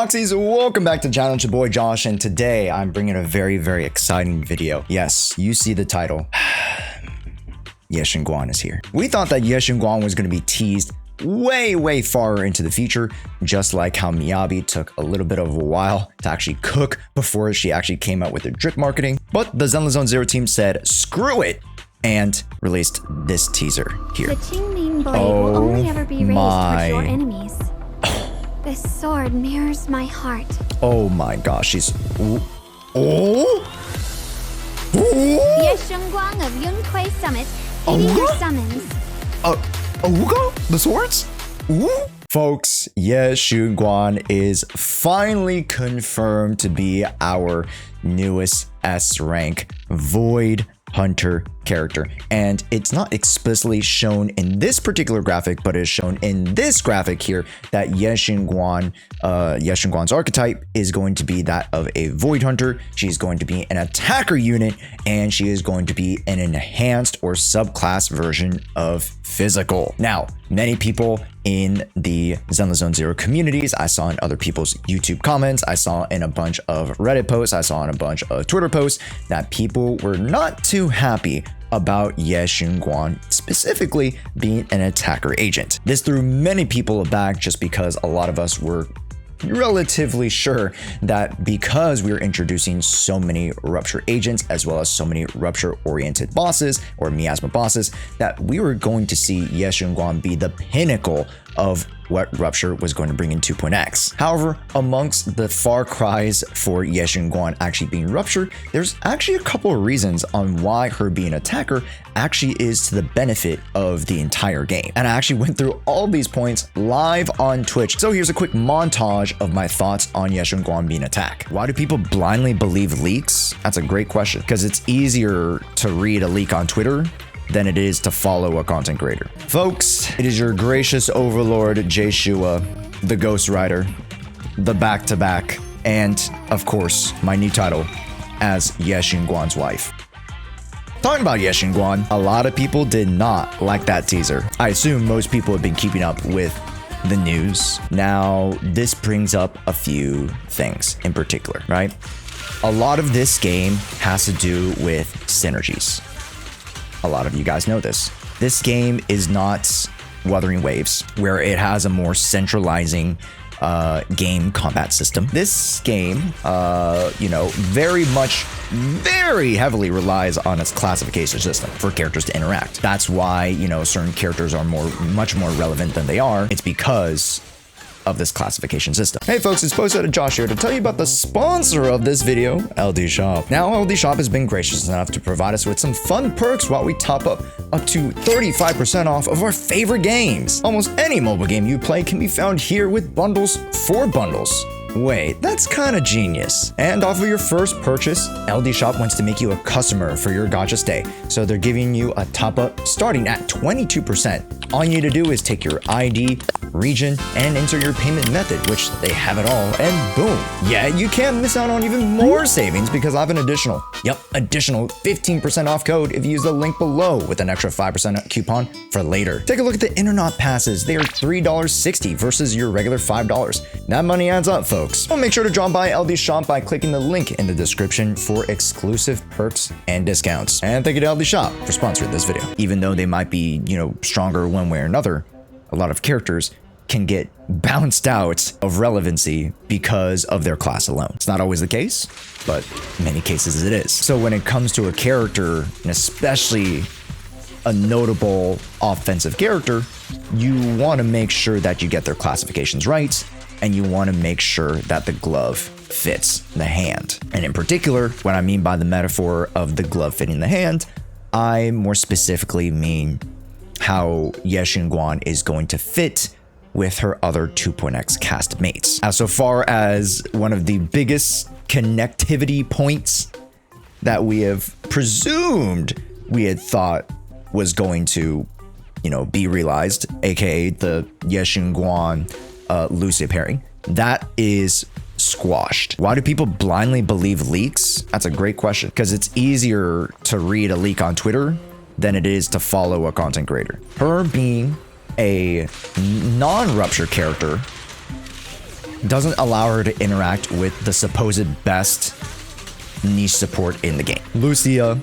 Foxies, welcome back to the channel. It's your boy Josh, and today I'm bringing a very exciting video. Yes, you see the title. Yashin Guan is here. We thought that Yashin Guan was going to be teased way far into the future, just like how Miyabi took a little bit of a while to actually cook before she actually came out with her drip marketing. But the Zenless Zone Zero team said, screw it, and released this teaser here. The Qingming blade will only ever be raised towards your enemies. This sword mirrors my heart. Oh my gosh, she's... YESHUNGUANG of Yunquay Summit, hitting your summons. Awuga? The swords? Ooh. Folks, Yashin Guan is finally confirmed to be our newest S rank Void Hunter character, and it's not explicitly shown in this particular graphic, but is shown in this graphic here that Yashin Guan's archetype is going to be that of a Void Hunter. She's going to be an attacker unit, and she is going to be an enhanced or subclass version of physical. Now, many people in the Zenless Zone Zero communities, I saw in other people's YouTube comments, I saw in a bunch of Reddit posts, I saw in a bunch of Twitter posts that people were not too happy about Yashin Guan specifically being an attacker agent. This threw many people aback just because a lot of us were relatively sure that because we were introducing so many rupture agents as well as so many rupture oriented bosses or miasma bosses, that we were going to see Yashin Guan be the pinnacle of what rupture was going to bring in 2.x. However, amongst the far cries for Yashin Guan actually being rupture, there's actually a couple of reasons on why her being attacker actually is to the benefit of the entire game. And I actually went through all these points live on Twitch. So here's a quick montage of my thoughts on Yashin Guan being attack. Why do people blindly believe leaks? That's a great question, because it's easier to read a leak on Twitter than it is to follow a content creator. Folks, it is your gracious overlord Jshoea, the Ghost Rider, the back-to-back, and of course, my new title as Yashin Guan's wife. Talking about Yashin Guan, a lot of people did not like that teaser. I assume most people have been keeping up with the news. Now, this brings up a few things in particular, right? A lot of this game has to do with synergies. A lot of you guys know this. This game is not Wuthering Waves, where it has a more centralizing game combat system. This game, very heavily relies on its classification system for characters to interact. That's why, certain characters are much more relevant than they are. It's because of this classification system. Hey folks, it's Posted at Josh here to tell you about the sponsor of this video, LD Shop. Now, LD Shop has been gracious enough to provide us with some fun perks while we top up to 35% off of our favorite games. Almost any mobile game you play can be found here with bundles for bundles. Wait, that's kind of genius. And off of your first purchase, LD Shop wants to make you a customer for your gacha stay. So they're giving you a top up starting at 22%. All you need to do is take your ID, region, and enter your payment method, which they have it all, and boom. Yeah, you can't miss out on even more savings because I have an additional 15% off code if you use the link below with an extra 5% coupon for later. Take a look at the internet passes. They are $3.60 versus your regular $5. That money adds up, folks. Well, make sure to drop by LD Shop by clicking the link in the description for exclusive perks and discounts. And thank you to LD Shop for sponsoring this video. Even though they might be, stronger one way or another, a lot of characters can get bounced out of relevancy because of their class alone. It's not always the case, but in many cases it is. So when it comes to a character, and especially a notable offensive character, you want to make sure that you get their classifications right, and you want to make sure that the glove fits the hand. And in particular, what I mean by the metaphor of the glove fitting the hand, I more specifically mean how Yashin Guan is going to fit with her other 2.x cast mates. As so far as one of the biggest connectivity points that we have presumed we had thought was going to, be realized, aka the Yashin Guan Lucia pairing, that is squashed. Why do people blindly believe leaks? That's a great question, because it's easier to read a leak on Twitter than it is to follow a content creator. Her being a non-rupture character doesn't allow her to interact with the supposed best niche support in the game. Lucia,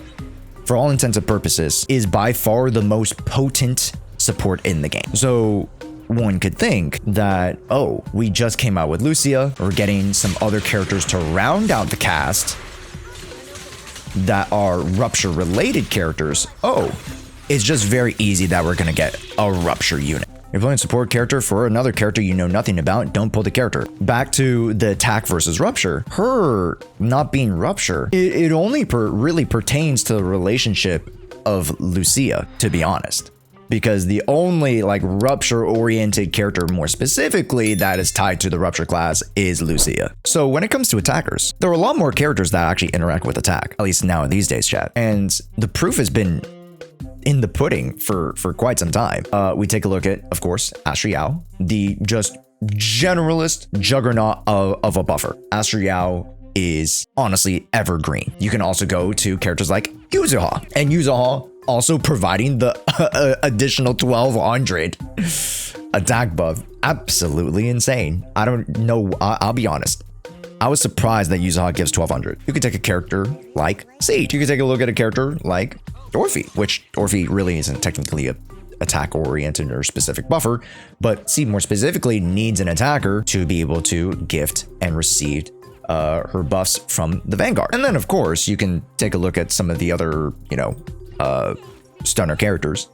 for all intents and purposes, is by far the most potent support in the game. So one could think that, oh, we just came out with Lucia, we're getting some other characters to round out the cast that are Rupture related characters. Oh, it's just very easy that we're gonna get a Rupture unit. You're playing a support character for another character you know nothing about, don't pull the character. Back to the attack versus Rupture. Her not being Rupture, it only really pertains to the relationship of Lucia, to be honest. Because the only like Rupture-oriented character more specifically that is tied to the Rupture class is Lucia. So when it comes to attackers, there are a lot more characters that actually interact with attack, at least now in these days, chat. And the proof has been in the pudding for quite some time. We take a look at, of course, Jshoea, the just generalist juggernaut of a buffer. Jshoea is honestly evergreen. You can also go to characters like Yashin, and Yashin also providing the additional 1200 attack buff. Absolutely insane. I don't know. I'll be honest. I was surprised that Yashin gives 1200. You could take a character like Sage. You could take a look at a character like Orphe, which Orphe really isn't technically a attack oriented or specific buffer, but see, more specifically needs an attacker to be able to gift and receive her buffs from the Vanguard. And then of course you can take a look at some of the other, stunner characters.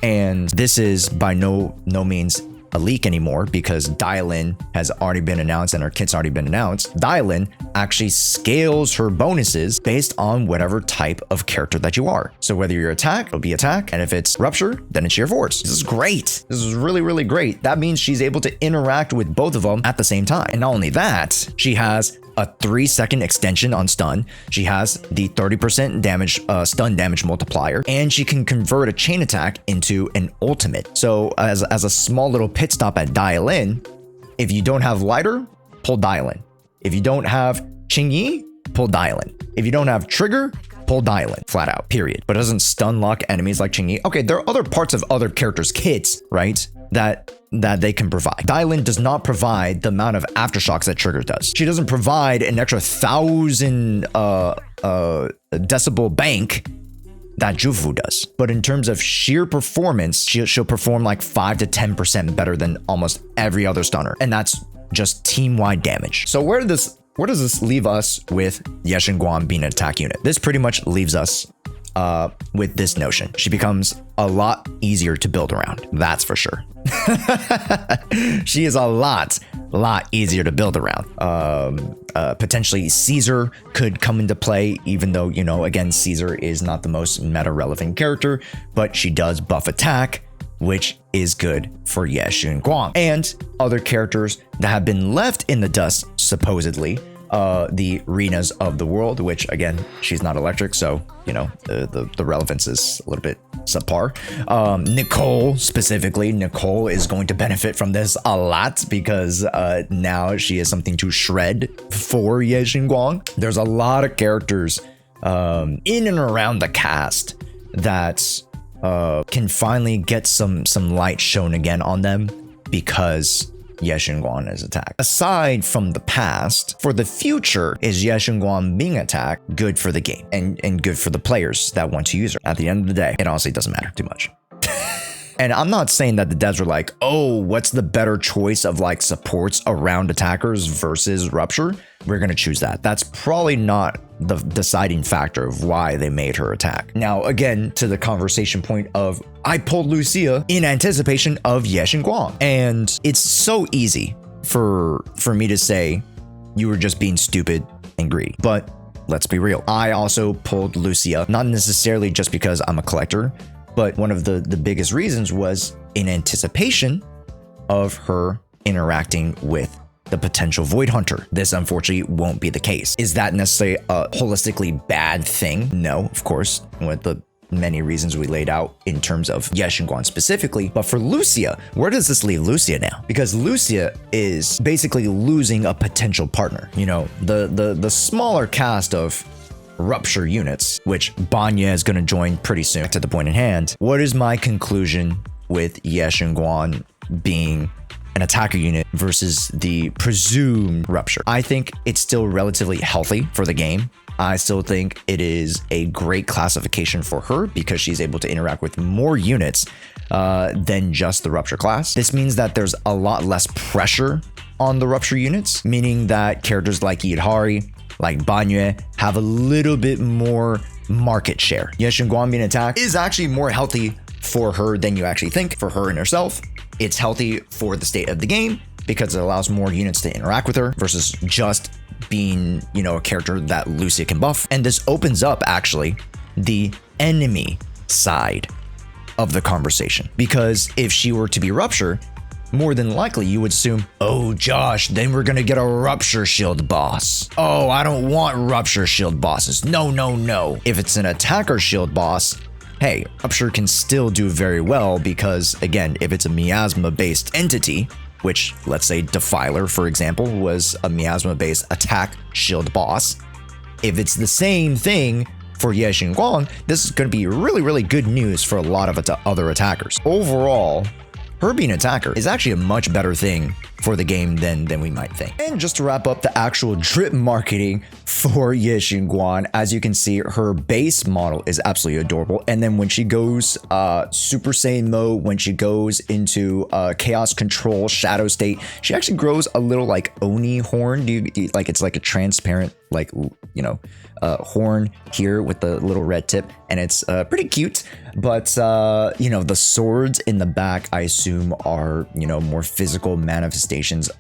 And this is by no means a leak anymore, because Dylan has already been announced and her kit's already been announced. Dylan actually scales her bonuses based on whatever type of character that you are. So whether you're attack, it'll be attack. And if it's Rupture, then it's sheer force. This is great. This is really, really great. That means she's able to interact with both of them at the same time. And not only that, she has a 3-second extension on stun. She has the 30% damage, stun damage multiplier, and she can convert a chain attack into an ultimate. So as a small little pit stop at Dial In, if you don't have Lighter, pull Dial In. If you don't have Qingyi, pull Dial In. If you don't have Trigger, pull Dial In, flat out, period. But it doesn't stun lock enemies like Qingyi. Okay, there are other parts of other characters' kits, right, that they can provide. Dylan does not provide the amount of aftershocks that Trigger does. She doesn't provide an extra 1,000 decibel bank that Jufu does. But in terms of sheer performance, she'll perform like 5 to 10% better than almost every other stunner. And that's just team-wide damage. So where does this leave us with Yashin Guan being an attack unit? This pretty much leaves us with this notion. She becomes a lot easier to build around. That's for sure. She is a lot easier to build around. Potentially Caesar could come into play, even though, again, Caesar is not the most meta relevant character, but she does buff attack, which is good for Yashin Guan. And other characters that have been left in the dust, supposedly, the Renas of the world, which again, she's not electric, so the relevance is a little bit subpar. Nicole specifically, Nicole is going to benefit from this a lot, because now she is something to shred for Yashin Guan. There's a lot of characters in and around the cast that can finally get some light shown again on them, because Yashin Guan is attack. Aside from the past, for the future, is Yashin Guan being attack good for the game and good for the players that want to use her? At the end of the day, it honestly doesn't matter too much. And I'm not saying that the devs are like, oh, what's the better choice of like supports around attackers versus Rupture? We're going to choose that. That's probably not the deciding factor of why they made her attack. Now, again, to the conversation point of, I pulled Lucia in anticipation of Yashin Guan. And it's so easy for me to say you were just being stupid and greedy. But let's be real. I also pulled Lucia, not necessarily just because I'm a collector, but one of the biggest reasons was in anticipation of her interacting with the potential Void Hunter. This unfortunately won't be the case. Is that necessarily a holistically bad thing? No, of course, with the many reasons we laid out in terms of Yashin Guan specifically. But for Lucia, where does this leave Lucia now? Because Lucia is basically losing a potential partner. The smaller cast of Rupture units, which Banya is going to join pretty soon. To the point in hand, what is my conclusion with Yashin Guan being an attacker unit versus the presumed rupture. I think it's still relatively healthy for the game. I still think it is a great classification for her because she's able to interact with more units than just the rupture class. This means that there's a lot less pressure on the rupture units, meaning that characters like Yidhari, like Banyue, have a little bit more market share. Yashin Guan being attacked is actually more healthy for her than you actually think. For her and herself, it's healthy for the state of the game because it allows more units to interact with her versus just being, you know, a character that Lucia can buff. And this opens up actually the enemy side of the conversation, because if she were to be rupture, more than likely you would assume, oh Josh, then we're gonna get a rupture shield boss. Oh, I don't want rupture shield bosses. No, no, no. If it's an attacker shield boss, hey, rupture can still do very well because, again, if it's a miasma based entity, which let's say Defiler, for example, was a miasma based attack shield boss, if it's the same thing for Yashin Guan, this is going to be really, really good news for a lot of other attackers. Overall, her being an attacker is actually a much better thing for the game than we might think. And just to wrap up the actual drip marketing for Yashin Guan, as you can see, her base model is absolutely adorable. And then when she goes Super Saiyan mode, when she goes into Chaos Control Shadow State, she actually grows a little like Oni horn. Like it's like a transparent, like, you know, horn here with the little red tip, and it's pretty cute. But you know, the swords in the back, I assume, are, you know, more physical manifestations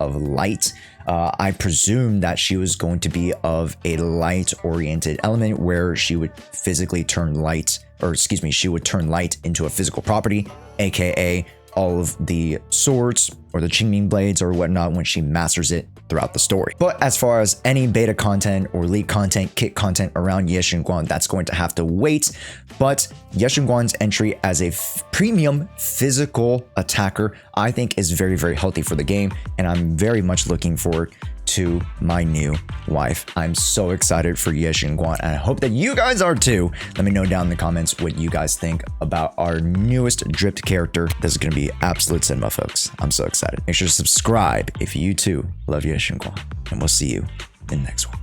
of light. I presume that she was going to be of a light oriented element where she would physically turn light, or excuse me, she would turn light into a physical property, aka all of the swords or the Qingming blades or whatnot when she masters it throughout the story. But as far as any beta content or leak content, kit content around Yashin Guan, that's going to have to wait. But Yashin Guan's entry as a premium physical attacker, I think, is very, very healthy for the game, and I'm very much looking forward to my new wife. I'm so excited for Yashin Guan, and I hope that you guys are too. Let me know down in the comments what you guys think about our newest dripped character. This is going to be absolute cinema, folks. I'm so excited. Make sure to subscribe if you too love Yashin Guan, and we'll see you in the next one.